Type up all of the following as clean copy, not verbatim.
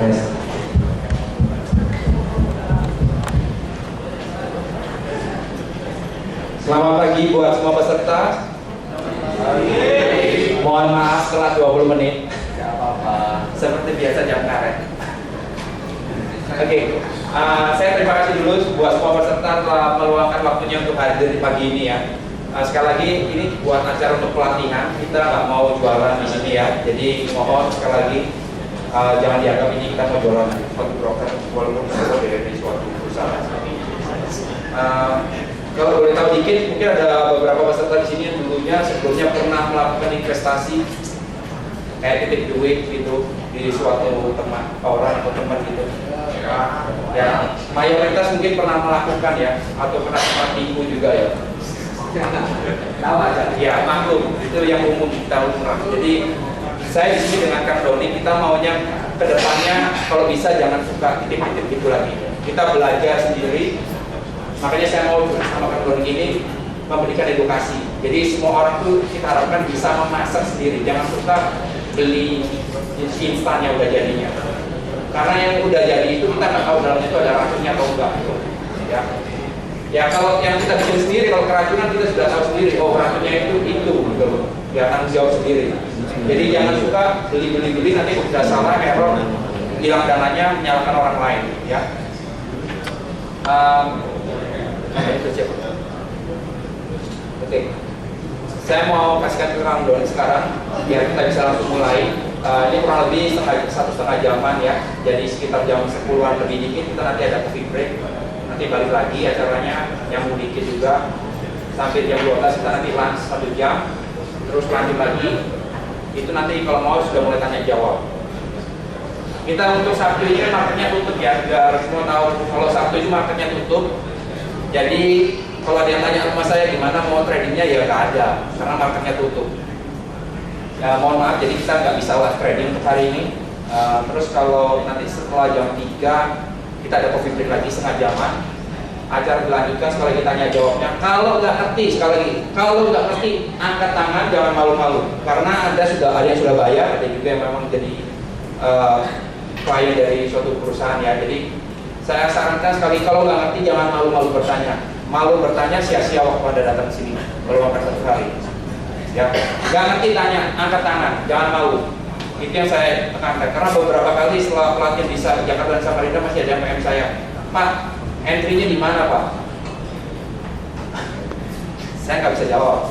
Selamat pagi buat semua peserta. Mohon maaf telat 20 menit. Gak apa-apa. Seperti biasa jam karet. Oke, saya terima kasih dulu buat semua peserta telah meluangkan waktunya untuk hadir di pagi ini ya. Sekali lagi ini buat acara untuk pelatihan, kita nggak mau jualan di sini ya. Jadi mohon sekali lagi jangan dianggap ini kita mau jualan suatu broker walaupun kita dari suatu perusahaan. Kalau boleh tahu dikit, mungkin ada beberapa peserta di sini yang dulunya sebelumnya pernah melakukan investasi kayak titip duit gitu di suatu teman orang atau teman gitu. Ya, mayoritas mungkin pernah melakukan ya, atau pernah tipu juga ya. Tahu aja. Ya, maklum itu yang umum kita umrah. Jadi saya di sini dengan Kang Doni kita maunya kedepannya kalau bisa jangan suka titip-titip gitu lagi. Kita belajar sendiri. Makanya saya mau bersama Kang Doni ini memberikan edukasi. Jadi semua orang tuh kita harapkan bisa memasak sendiri. Jangan suka beli instan yang udah jadinya. Karena yang udah jadi itu kita nggak tahu dalamnya itu ada racunnya atau enggak gitu. Ya kalau yang kita bikin sendiri, kalau keracunan kita sudah tahu sendiri. Oh racunnya itu gitu. Ya tanggung jawab sendiri. Jadi jangan suka beli nanti udah salah error, hilang dananya menyalahkan orang lain. Ya. Oke, saya mau kasihkan ke Kang Doni sekarang biar kita bisa langsung mulai. Ini kurang lebih 1,5 jaman ya. Jadi sekitar jam 10-an lebih dikit kita nanti ada coffee break. Nanti balik lagi acaranya yang dikit juga sampai jam 12 kita nanti lunch 1 jam. Terus lanjut lagi. Itu nanti kalau mau sudah mulai tanya jawab. Kita untuk Sabtu ini kan marketnya tutup ya. Biar semua tahu kalau Sabtu itu marketnya tutup. Jadi kalau ada yang tanya sama saya gimana mau tradingnya ya nggak ada karena marketnya tutup. Ya mohon maaf jadi kita nggak bisa live trading untuk hari ini. Terus kalau nanti setelah jam 3 kita ada coffee break lagi setengah jaman. Acara dilanjutkan sekali lagi tanya jawabnya. Kalau nggak ngerti sekali lagi, kalau nggak ngerti angkat tangan jangan malu-malu karena ada yang sudah bayar, ada juga yang memang jadi klien dari suatu perusahaan ya. Jadi saya sarankan sekali kalau nggak ngerti jangan malu-malu bertanya. Malu bertanya sia-sia waktu Anda datang ke sini. Kalau makan 1 hari. Ya, nggak ngerti tanya, angkat tangan, jangan malu. Itu yang saya tekankan. Karena beberapa kali setelah pelatihan di Jakarta dan Samarinda masih ada yang PM saya, Pak, entry-nya di mana Pak? Saya nggak bisa jawab.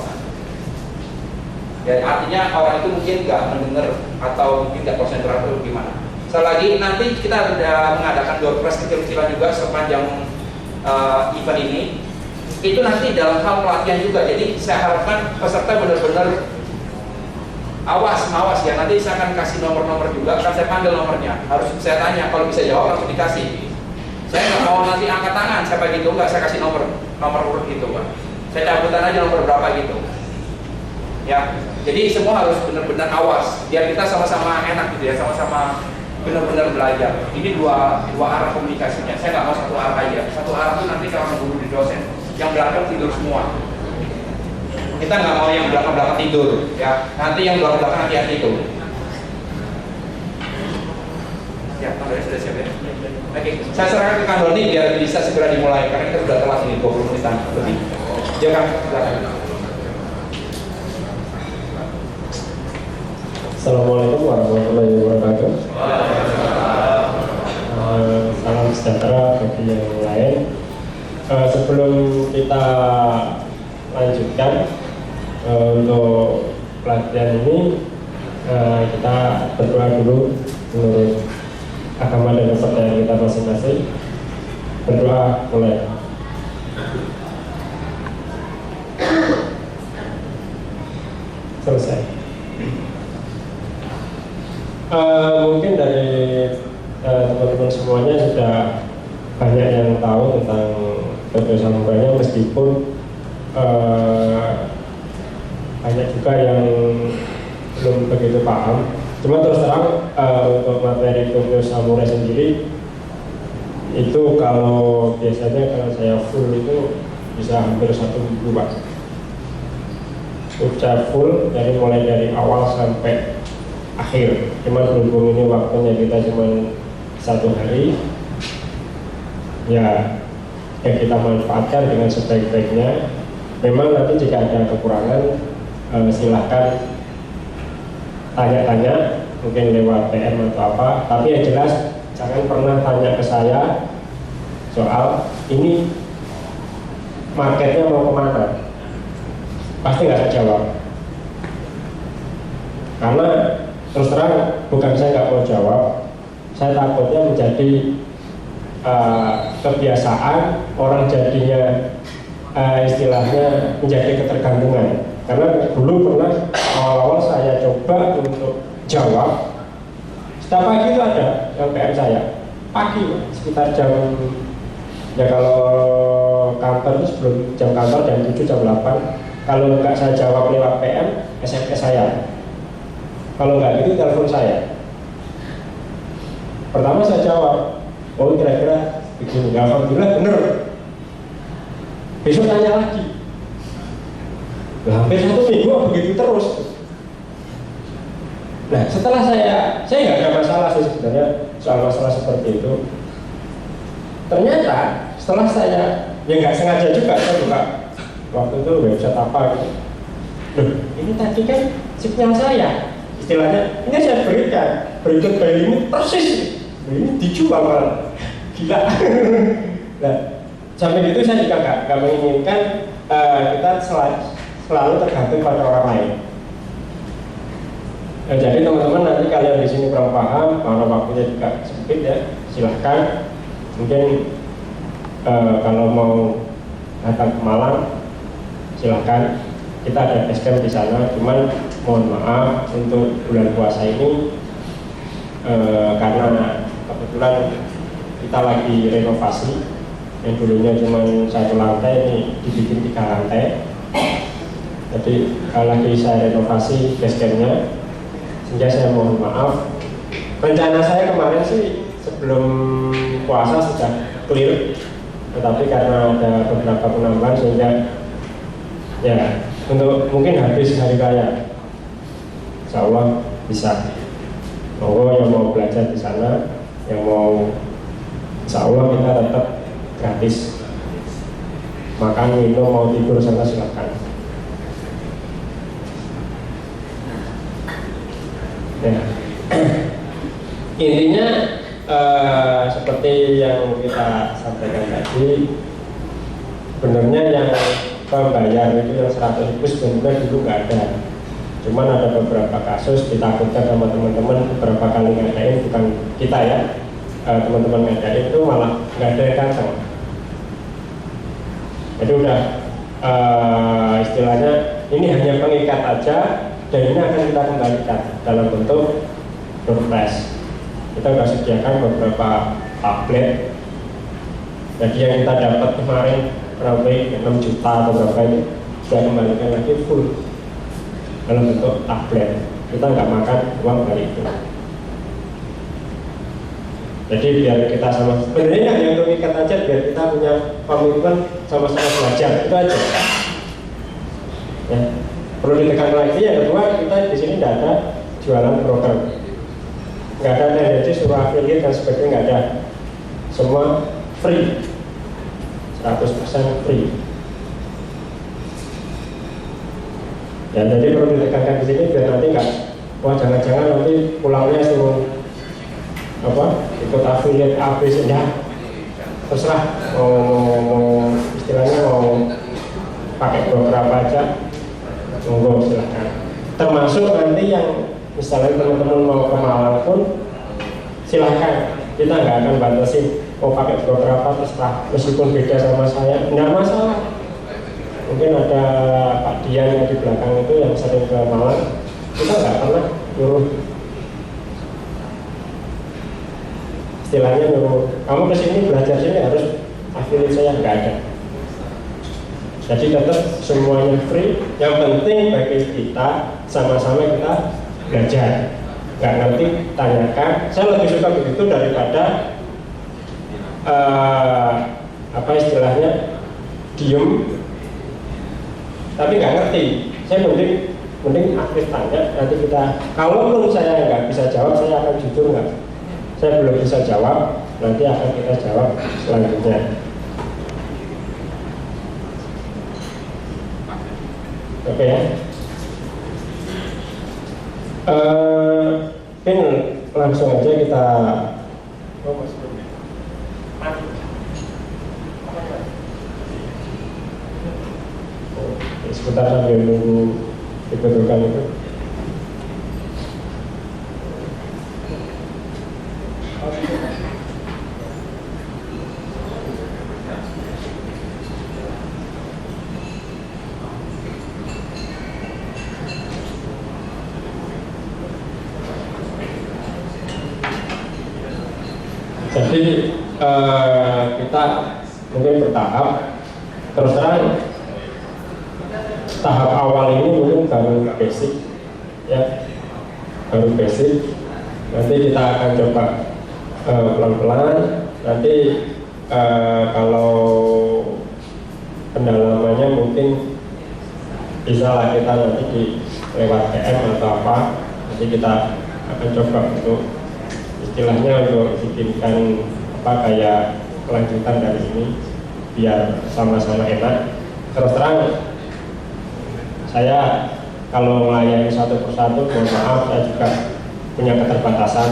Jadi artinya orang itu mungkin nggak mendengar atau mungkin nggak konsentrasi atau gimana. Lagi nanti kita ada mengadakan door prize kecil-kecilan juga sepanjang event ini. Itu nanti dalam hal pelatihan juga. Jadi saya harapkan peserta benar-benar awas ya. Nanti saya akan kasih nomor-nomor juga. Akan saya panggil nomornya. Harus saya tanya. Kalau bisa jawab langsung dikasih. Saya nggak mau nanti angkat tangan. Siapa gitu nggak saya kasih nomor urut gitu Pak. Saya cabutan aja nomor berapa gitu. Ya. Jadi semua harus benar-benar awas. Biar kita sama-sama enak gitu ya. Sama-sama benar-benar belajar. Ini dua arah komunikasinya. Saya nggak mau satu arah aja. Satu arah itu nanti kalau guru di dosen, yang belakang tidur semua. Kita nggak mau yang belakang tidur, ya. Nanti yang belakang hati-hati itu. Ya, kabarnya sudah siap ya. Oke, saya serahkan ke Kang Doni biar bisa segera dimulai karena kita sudah telat ini 20 menitan lebih. Ya Kang, silakan. Assalamualaikum warahmatullahi wabarakatuh. Salam sejahtera bagi yang lain. Sebelum kita lanjutkan untuk pelatihan ini, kita berdoa dulu menurut agama dan kepercayaan kita masing-masing. Berdoa mulai. Selesai. Mungkin dari teman-teman semuanya sudah banyak yang tahu tentang Dodo Samurainya, meskipun banyak juga yang belum begitu paham. Cuma terus terang untuk materi Dodo Samurai sendiri itu kalau biasanya kalau saya full itu bisa hampir 1 minggu Pak. Udah full mulai dari awal sampai akhir. Cuman berhubung ini waktunya kita cuma satu hari, ya kita manfaatkan dengan sebaik-baiknya. Memang nanti jika ada kekurangan, silahkan tanya-tanya, mungkin lewat PM atau apa. Tapi yang jelas jangan pernah tanya ke saya soal ini marketnya mau kemana, pasti nggak saya jawab. Karena terus terang bukan saya nggak mau jawab, saya takutnya menjadi kebiasaan, orang jadinya istilahnya menjadi ketergantungan. Karena dulu pernah awal-awal saya coba untuk jawab, setiap pagi itu ada yang PM saya, pagi sekitar jam, ya kalau kantor itu sebelum jam kantor jam 7 jam 8, kalau nggak saya jawab lewat PM, SMS saya, kalau nggak gitu telepon saya. Pertama saya jawab, oh kira-kira begini, alhamdulillah bener. Besok tanya lagi, hampir 1 minggu begitu terus. Nah setelah saya nggak ada masalah sih sebenarnya soal masalah seperti itu. Ternyata setelah saya, ya nggak sengaja juga, saya buka waktu itu website apa gitu. Loh, ini tadi kan signal saya, istilahnya ini saya berikan berikut by limit persis, ini dijual malah, gila. Nah sampai itu saya juga nggak menginginkan kita selalu tergantung pada orang lain. Nah, jadi teman-teman nanti kalian di sini kurang paham, karena waktunya juga sempit ya, silahkan. Mungkin kalau mau datang ke Malang, silahkan. Kita ada basecamp di sana. Cuman mohon maaf untuk bulan puasa ini karena kebetulan kita lagi renovasi. Yang dulunya cuma 1 lantai, ini dibikin 3 lantai. Jadi lagi saya renovasi basecampnya, sehingga saya mohon maaf. Rencana saya kemarin sih sebelum puasa sudah clear, tetapi karena ada beberapa penambahan sehingga ya untuk mungkin habis hari raya, insya Allah bisa. Monggo yang mau belajar di sana, yang mau, insya Allah kita tetap gratis. Makan, minum, mau tidur sana silakan. Ya. Intinya seperti yang kita sampaikan tadi, sebenarnya yang pembayar itu yang 100.000 sebenarnya dulu nggak ada. Cuman ada beberapa kasus ditakutkan sama teman-teman, beberapa kali ngadain, bukan kita ya, teman-teman ngadain itu malah nggak ada yang datang. Jadi udah istilahnya ini hanya pengikat aja, dan ini akan kita kembalikan dalam bentuk door prize. Kita sudah sediakan beberapa tablet. Jadi yang kita dapat kemarin kurang lebih 6 juta atau berapa ini sudah kembalikan lagi full dalam bentuk tablet. Kita nggak makan uang dari itu. Jadi biar kita sama, sebenarnya hanya untuk ikat aja, biar kita punya komitmen sama-sama belajar, itu aja. Ya. Perlu ditekan lagi. Yang kedua, kita di sini tidak ada jualan program, nggak ada tendensi suruh affiliate dan sebagainya, nggak ada. Semua free, 100% free. Ya, jadi perlu ditekankan di sini biar nanti nggak, wah jangan-jangan nanti pulangnya suruh apa ikut affiliate ABC ya, terserah mau istilahnya mau pakai beberapa aja, monggo silahkan. Termasuk nanti yang misalnya teman-teman mau ke Malang pun silahkan, kita nggak akan batasin mau pakai beberapa, terserah, meskipun beda sama saya nggak masalah. Mungkin ada Pak Dian yang di belakang itu yang sering ke Malang, kita nggak pernah nyuruh, istilahnya nyuruh kamu kesini belajar sini harus affiliate saya, nggak ada. Jadi tetap semuanya free. Yang penting bagi kita sama-sama kita belajar. Nggak ngerti tanyakan. Saya lebih suka begitu daripada apa istilahnya diem tapi nggak ngerti. Saya mending aktif tanya. Nanti kita, kalaupun saya nggak bisa jawab, saya akan jujur nggak, saya belum bisa jawab, nanti akan kita jawab selanjutnya. Oke ya. Mungkin langsung aja kita sebentar sambil nunggu dibetulkan itu. Jadi kita mungkin bertahap. Terus terang tahap awal ini mungkin baru basic, ya, baru basic. Nanti kita akan coba pelan-pelan. Nanti kalau pendalamannya mungkin bisa lah kita nanti lewat DM atau apa. Nanti kita akan coba untuk istilahnya untuk bikinkan apa kayak kelanjutan dari ini biar sama-sama enak. Terus terang saya kalau melayani satu persatu, mohon maaf, saya juga punya keterbatasan.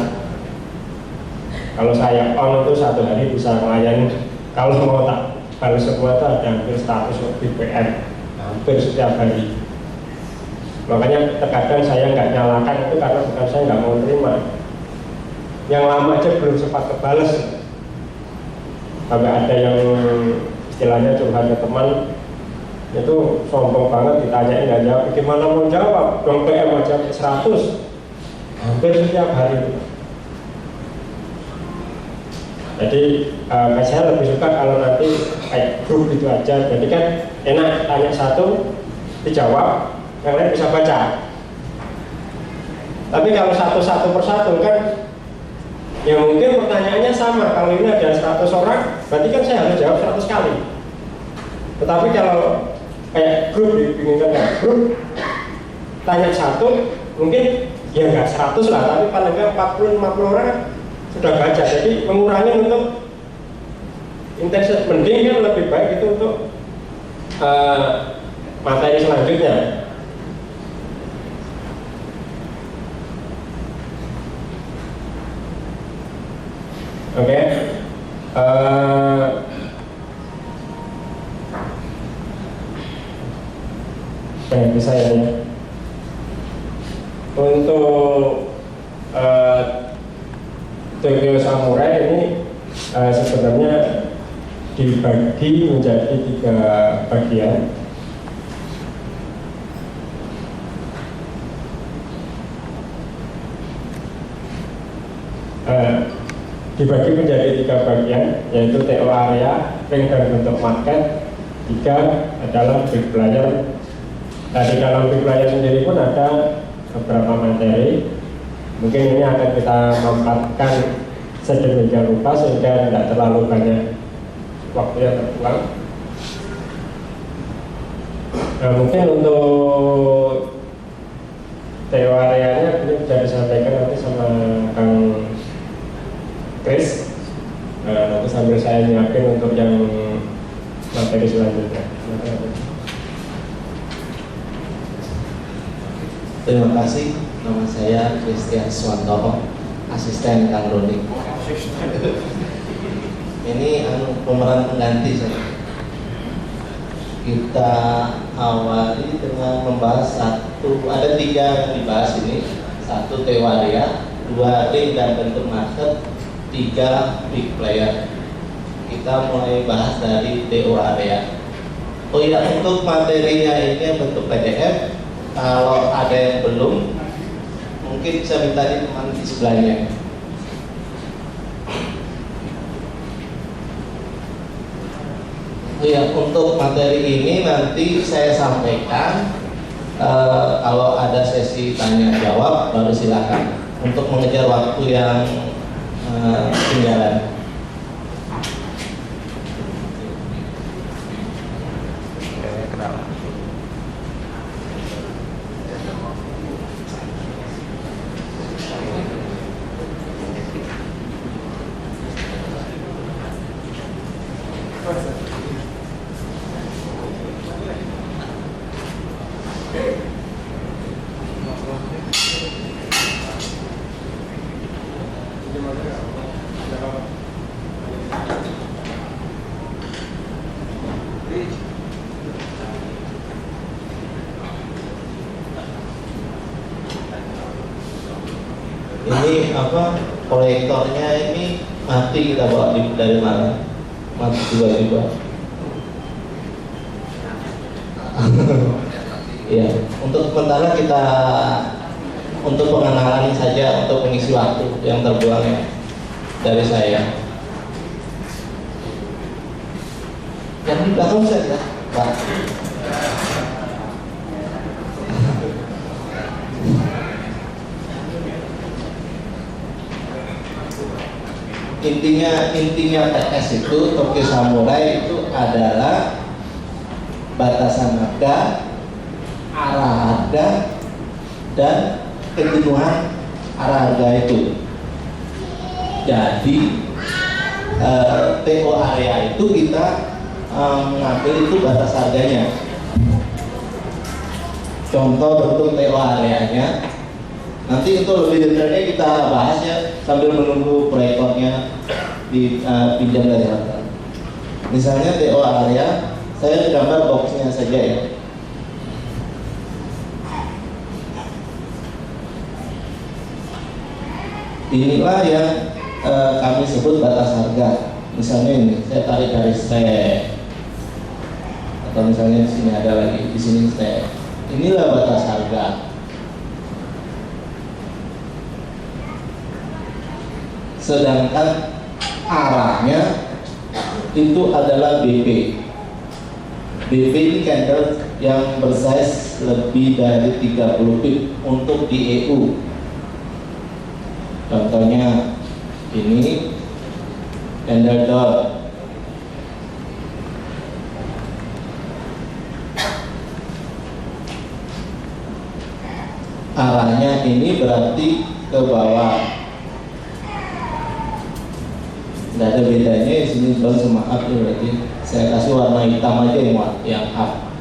Kalau saya on itu satu hari bisa melayani, kalau mau tak balas semua itu ada hampir 100 lebih PM hampir setiap hari. Makanya terkadang saya nggak nyalakan itu karena bukan saya nggak mau terima, yang lama aja belum sempat kebales. Sampai ada yang istilahnya curhat ke teman itu sombong banget, ditanyain nggak jawab, gimana mau jawab, dong PM aja 100 hampir setiap hari. Jadi saya lebih suka kalau nanti kayak grup itu aja, jadi kan enak, tanya satu dijawab, yang lain bisa baca. Tapi kalau satu persatu kan ya mungkin pertanyaannya sama. Kalau ini ada 100 orang, berarti kan saya harus jawab 100 kali. Tetapi kalau kayak grup, dibingungkan kayak grup, tanya satu, mungkin ya nggak 100 lah, tapi paling nggak 40-50 orang sudah baca. Jadi mengurangi untuk intensitas, mending kan lebih baik itu untuk materi selanjutnya. Oke, bisa ya. Untuk Tokyo Samurai ini sebenarnya dibagi menjadi 3 bagian. Dibagi menjadi 3 bagian, yaitu TO area, ring dan bentuk market. 3 adalah big player. Nah, di dalam big player sendiri pun ada beberapa materi. Mungkin ini akan kita mampatkan sedemikian rupa sehingga tidak terlalu banyak waktu yang terbuang. Nah, mungkin untuk TO areanya ini bisa disampaikan nanti sama Kang Chris. Nanti sambil saya nyiapin untuk yang materi selanjutnya. Terima kasih. Nama saya Christian Swantoro, asisten Kang Roni. Ini pemeran pengganti saya. Kita awali dengan membahas ada 3 yang dibahas ini. 1 tewaria, 2 ring dan bentuk market, 3 big player. Kita mulai bahas dari TO area. Oh iya, untuk materinya ini bentuk PDF. Kalau ada yang belum, mungkin bisa minta teman di sebelahnya. Oh ya, untuk materi ini nanti saya sampaikan. Kalau ada sesi tanya jawab, baru silakan untuk mengejar waktu yang ketinggalan. Ini apa, proyektornya ini mati, kita bawa dari mana? Mati tiba-tiba. Ya, untuk sementara kita untuk pengenalan saja, untuk pengisi waktu yang terbuang ya, dari saya. Yang di belakang saja, Pak. Intinya TS itu, Tokyo Samurai itu adalah batasan harga, arah harga, dan kejenuhan arah harga itu. Jadi TO area itu kita mengambil itu batas harganya. Contoh bentuk TO areanya. Nanti itu lebih detailnya kita bahas ya sambil menunggu proyektornya dipinjam dari rekan. Misalnya TO area, saya gambar boxnya saja ya. Inilah yang kami sebut batas harga. Misalnya ini, saya tarik garis T, atau misalnya di sini ada lagi, di sini T. Inilah batas harga. Sedangkan arahnya itu adalah BP. BP ini candle yang bersize lebih dari 30 pip untuk di EU. Contohnya ini candle dot. Arahnya ini berarti ke bawah. Tidak ada bedanya di sini down sama up ya, berarti saya kasih warna hitam aja yang up.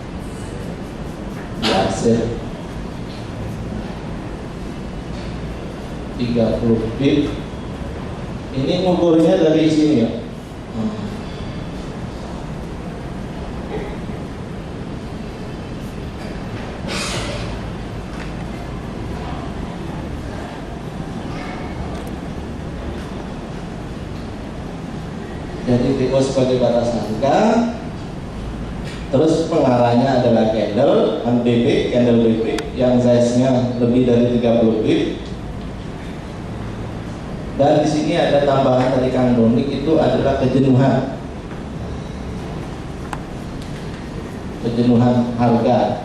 Biasa 30 pip. Ini ngukurnya dari sini ya. Jadi TO sebagai batas harga, terus pengarahnya adalah candle BP, candle BP yang size-nya lebih dari 30 pip. Dan di sini ada tambahan dari Kang Donik, itu adalah kejenuhan harga.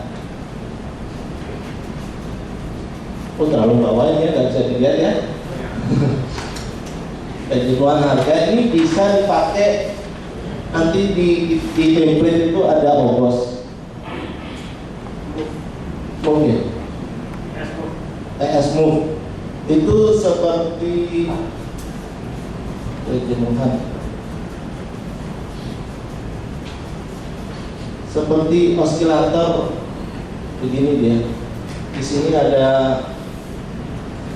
Oh, terlalu bawah ini ya, nggak bisa dilihat ya. Kejenuhan harga ini bisa dipakai nanti di template itu ada obos mungkin TS move itu seperti kejenuhan, seperti osilator begini dia. Di sini ada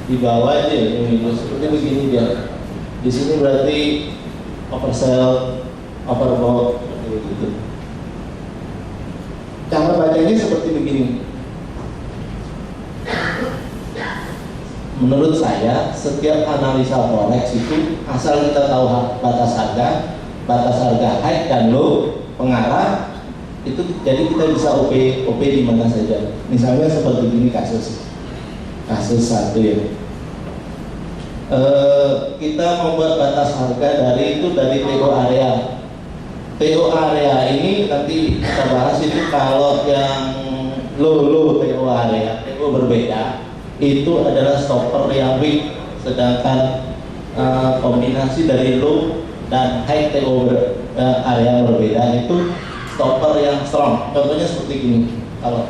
di bawah aja ini seperti begini dia. Di sini berarti oversell, overbought, gitu. Cara bacanya seperti begini. Menurut saya, setiap analisa forex itu asal kita tahu batas harga high dan low, pengarah, itu jadi kita bisa OP di mana saja. Misalnya seperti ini kasus satu ya. Kita membuat batas harga dari TO area. TO area ini nanti kita bahas itu kalau yang low TO area, TO berbeda, itu adalah stopper yang weak, sedangkan kombinasi dari low dan high TO area berbeda itu stopper yang strong. Contohnya seperti ini. Kalau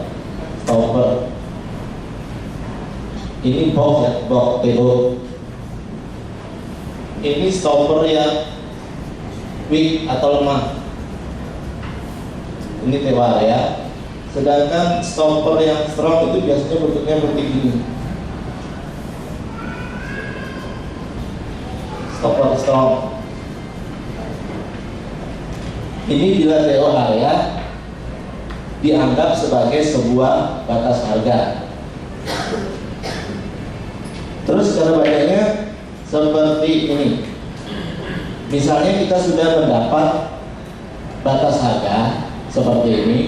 stopper ini box ya, box TO. Ini stopper yang weak atau lemah. Ini TO area. Sedangkan stopper yang strong itu biasanya bentuknya seperti ini. Stopper strong. Ini bila TO area dianggap sebagai sebuah batas harga. Terus cara bacanya seperti ini. Misalnya kita sudah mendapat batas harga seperti ini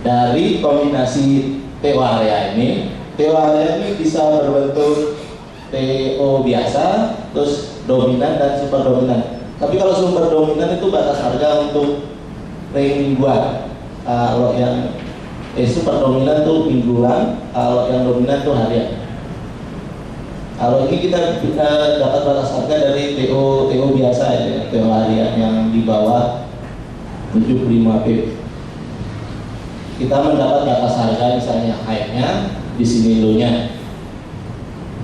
dari kombinasi TO area ini. TO area ini bisa berbentuk TO biasa, terus dominan dan super dominan. Tapi kalau super dominan itu batas harga untuk ring mingguan. Kalau yang super dominan tuh mingguan, kalau yang dominan tuh harian. Kalau ini kita dapat batas harga dari TO biasa ya, TO harian yang di bawah 75 pip. Kita mendapat batas harga misalnya high-nya, di sini low-nya.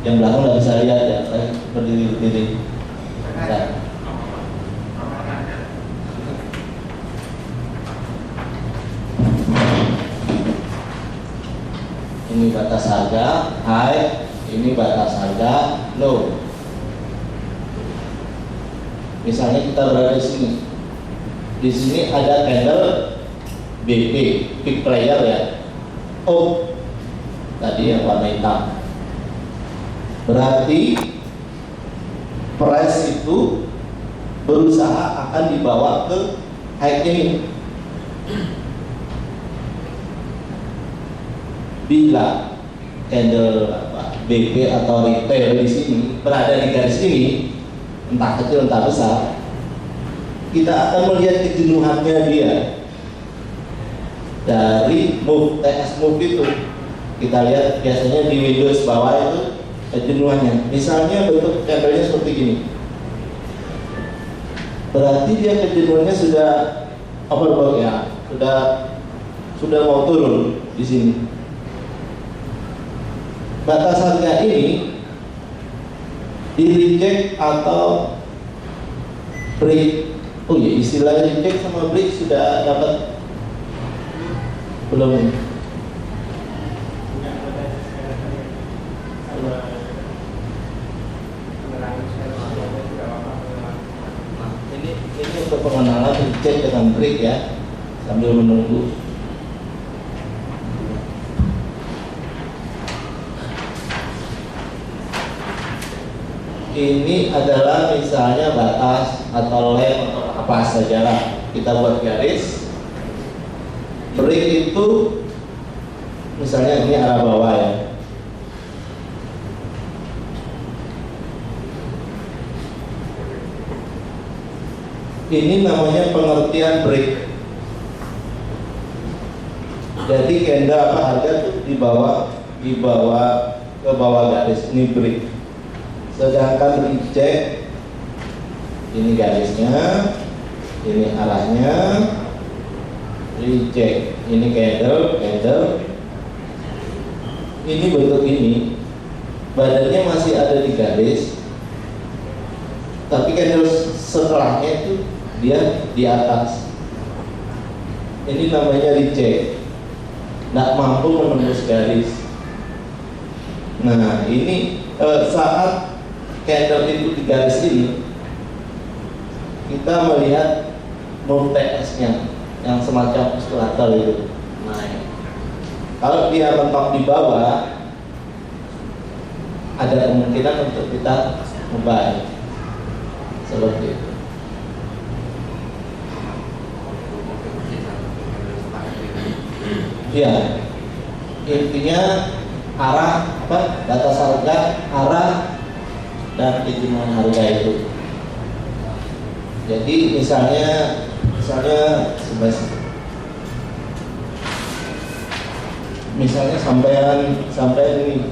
Yang belakang nggak bisa lihat ya, saya berdiri. Nah. Ini batas harga high, ini batas harga low. Misalnya kita berada di sini. Di sini ada candle BP, big player ya. Oh, tadi yang warna hitam. Berarti price itu berusaha akan dibawa ke high ini. Bila candle BP atau retail di sini berada di garis ini, entah kecil entah besar, kita akan melihat kejenuhannya dia dari move TS move itu. Kita lihat biasanya di Windows bawah itu kejenuhannya. Misalnya bentuk candlenya seperti gini, berarti dia kejenuhannya sudah overbought ya, sudah mau turun di sini. Batas harga ini di reject atau break. Oh ya, istilah reject sama break sudah dapat belum? Ini untuk pengenalan reject dengan break ya, sambil menunggu. Ini adalah misalnya batas atau lem atau apa saja lah, kita buat garis. Break itu misalnya ini arah bawah ya. Ini namanya pengertian break. Jadi candle apa harga tuh dibawa ke bawah garis, ini break. Sedangkan reject ini garisnya, ini arahnya. Reject ini candle ini bentuk ini, badannya masih ada di garis, tapi candle setelahnya itu dia di atas. Ini namanya reject, nggak mampu menembus garis. Nah ini saat candle itu di garis ini, kita melihat move TS-nya yang semacam oscillator itu naik. Kalau dia mentok di bawah, ada kemungkinan untuk kita membuy seperti itu. Ya, intinya arah batas harga, arah dan kejenuhan harga itu. Jadi misalnya sampai ini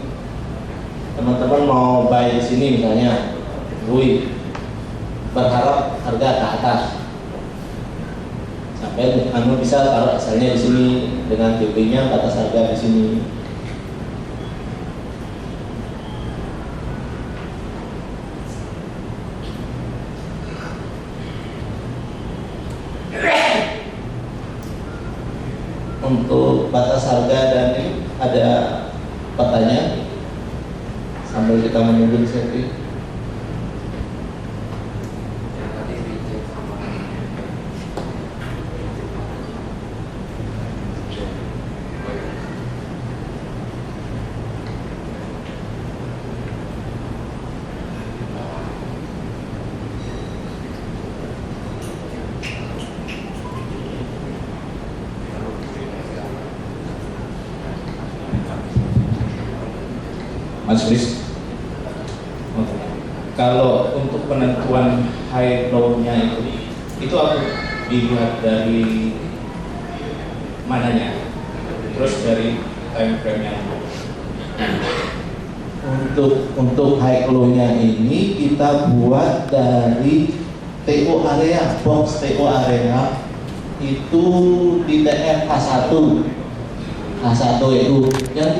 teman-teman mau buy di sini misalnya, berharap harga ke atas, sampai kamu bisa taruh asalnya di sini dengan TP-nya batas harga di sini. Untuk batas harga dan ini ada pertanyaan sambil kita menunggu di sini. Mas Chris. Oke. Kalau untuk penentuan high low-nya itu aku dilihat dari mananya, terus dari time frame-nya. Untuk high low-nya ini kita buat dari TO area, box TO area itu di TF H1 itu yang